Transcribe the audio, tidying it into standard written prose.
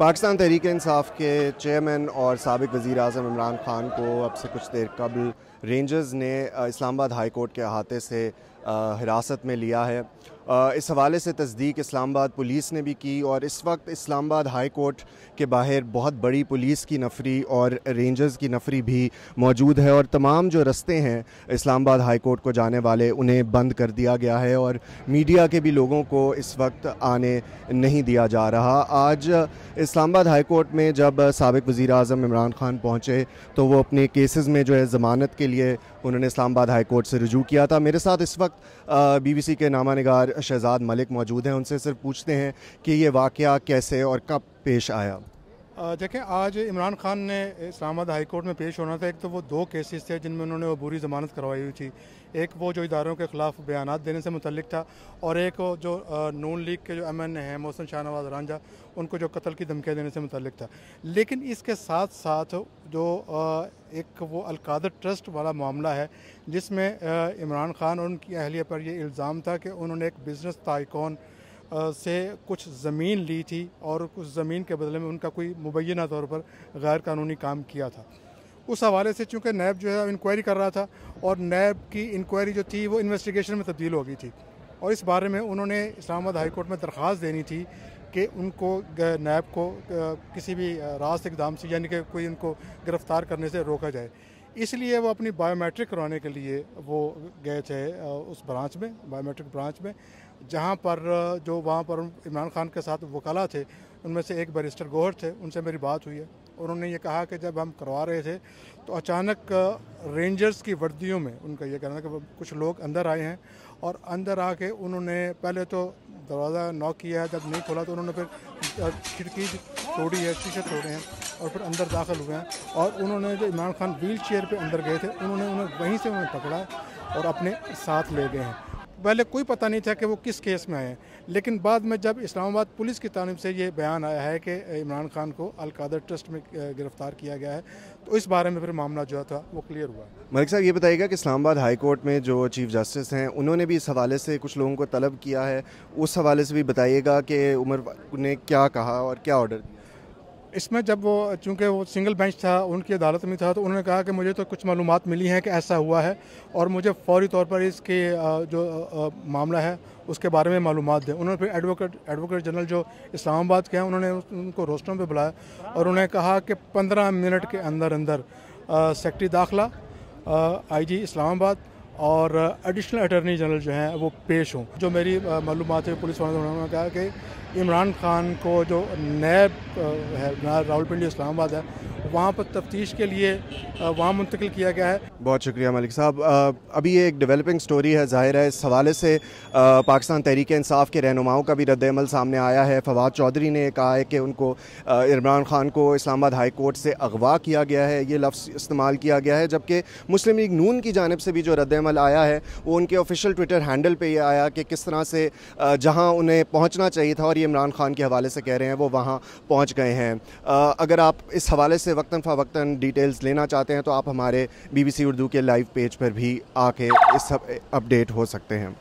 पाकिस्तान तहरीक इंसाफ के चेयरमैन और साबिक वज़ीर आज़म इमरान खान को अब से कुछ देर कबल रेंजर्स ने इस्लामाबाद हाई कोर्ट के अहाते से हिरासत में लिया है। इस हवाले से तस्दीक इस्लामाबाद पुलिस ने भी की और इस वक्त इस्लामाबाद हाई कोर्ट के बाहर बहुत बड़ी पुलिस की नफरी और रेंजर्स की नफरी भी मौजूद है और तमाम जो रस्ते हैं इस्लामाबाद हाई कोर्ट को जाने वाले उन्हें बंद कर दिया गया है और मीडिया के भी लोगों को इस वक्त आने नहीं दिया जा रहा। आज इस्लामाबाद हाई कोर्ट में जब साबिक वज़ीर आज़म इमरान खान पहुँचे तो वो अपने केसेस में जो है ज़मानत के लिए उन्होंने इस्लामाबाद हाई कोर्ट से रुजू किया था। मेरे साथ इस वक्त BBC के नामा निगार शहजाद मलिक मौजूद हैं। उनसे सिर्फ पूछते हैं कि ये वाक़या कैसे और कब पेश आया। देखें, आज इमरान खान ने इस्लामाबाद हाई कोर्ट में पेश होना था। एक तो वो दो केसेस थे जिनमें उन्होंने अबूरी ज़मानत करवाई हुई थी। एक वो जो इदारों के ख़िलाफ़ बयानात देने से मुतल्लिक था और एक जो नून लीग के जो MN हैं मोहसिन शाहनवाज रांझा, उनको जो कत्ल की धमकियाँ देने से मुतल्लिक था। लेकिन इसके साथ साथ जो एक वो अलकादर ट्रस्ट वाला मामला है जिसमें इमरान खान और उनकी अहलिया पर यह इल्ज़ाम था कि उन्होंने एक बिज़नेस ताइकॉन से कुछ ज़मीन ली थी और उस ज़मीन के बदले में उनका कोई मुबैना तौर पर गैर कानूनी काम किया था। उस हवाले से चूँकि नैब जो है इंक्वायरी कर रहा था और नैब की इंक्वायरी जो थी वो इन्वेस्टिगेशन में तब्दील हो गई थी और इस बारे में उन्होंने इस्लामाबाद हाई कोर्ट में दरख्वास्त देनी थी कि उनको नैब को किसी भी रास्त इक़दाम से यानी कि कोई उनको गिरफ़्तार करने से रोका जाए। इसलिए वो अपनी बायोमेट्रिक करवाने के लिए वो गए थे उस ब्रांच में, बायोमेट्रिक ब्रांच में, जहाँ पर जो वहाँ पर इमरान खान के साथ वकाला थे उनमें से एक बैरिस्टर गौहर थे। उनसे मेरी बात हुई है। उन्होंने ये कहा कि जब हम करवा रहे थे तो अचानक रेंजर्स की वर्दियों में उनका ये कहना है कि कुछ लोग अंदर आए हैं और अंदर आके उन्होंने पहले तो दरवाज़ा नॉक किया है, जब नहीं खोला तो उन्होंने फिर खिड़की तोड़ी है, शीशे तोड़े हैं और फिर अंदर दाखिल हुए हैं और उन्होंने जो इमरान खान व्हील चेयर पर अंदर गए थे उन्हें वहीं से उन्हें पकड़ा और अपने साथ ले गए हैं। पहले कोई पता नहीं था कि वो किस केस में आए हैं, लेकिन बाद में जब इस्लामाबाद पुलिस की तारीफ से ये बयान आया है कि इमरान खान को अलकादर ट्रस्ट में गिरफ़्तार किया गया है तो इस बारे में फिर मामला जो था वो क्लियर हुआ। मलिक साहब, ये बताइएगा कि इस्लामाबाद हाई कोर्ट में जो चीफ़ जस्टिस हैं उन्होंने भी इस हवाले से कुछ लोगों को तलब किया है, उस हवाले से भी बताइएगा कि उमर ने क्या कहा और क्या ऑर्डर दिया। इसमें जब वो चूँकि वो सिंगल बेंच था, उनकी अदालत में था, तो उन्होंने कहा कि मुझे तो कुछ मालूमात मिली हैं कि ऐसा हुआ है और मुझे फौरी तौर पर इसके जो मामला है उसके बारे में मालूमात दें। उन्होंने फिर एडवोकेट जनरल जो इस्लामाबाद के हैं उन्होंने उनको रोस्टरों पे बुलाया और उन्हें कहा कि 15 मिनट के अंदर अंदर सेक्रेटरी दाखिला, IG इस्लामाबाद और एडिशनल अटॉर्नी जनरल जो हैं वो पेश हों। जो मेरी मालूमात है पुलिस वालों ने उन्होंने कहा कि इमरान खान को जो नैब है रावलपिंडी इस्लामाबाद है वहाँ पर तफ्तीश के लिए वहाँ मुंतकिल किया गया है। बहुत शुक्रिया मलिक साहब। अभी ये एक डेवलपिंग स्टोरी है, ज़ाहिर है इस हवाले से पाकिस्तान तहरीक इंसाफ के रहनुमाओं का भी रद्द-ए-अमल सामने आया है। फवाद चौधरी ने कहा है कि उनको इमरान खान को इस्लामाबाद हाई कोर्ट से अगवा किया गया है, ये लफ्ज़ इस्तेमाल किया गया है, जबकि मुस्लिम लीग नून की जानिब से भी जो रद्द-ए-अमल आया है वो उनके ऑफिशियल ट्विटर हैंडल पर यह आया कि किस तरह से जहाँ उन्हें पहुँचना चाहिए था और ये इमरान खान के हवाले से कह रहे हैं वो वहाँ पहुँच गए हैं। अगर आप इस हवाले से वक्तन फ़वक्तन डिटेल्स लेना चाहते हैं तो आप हमारे BBC उर्दू के लाइव पेज पर भी आके इस सब अपडेट हो सकते हैं।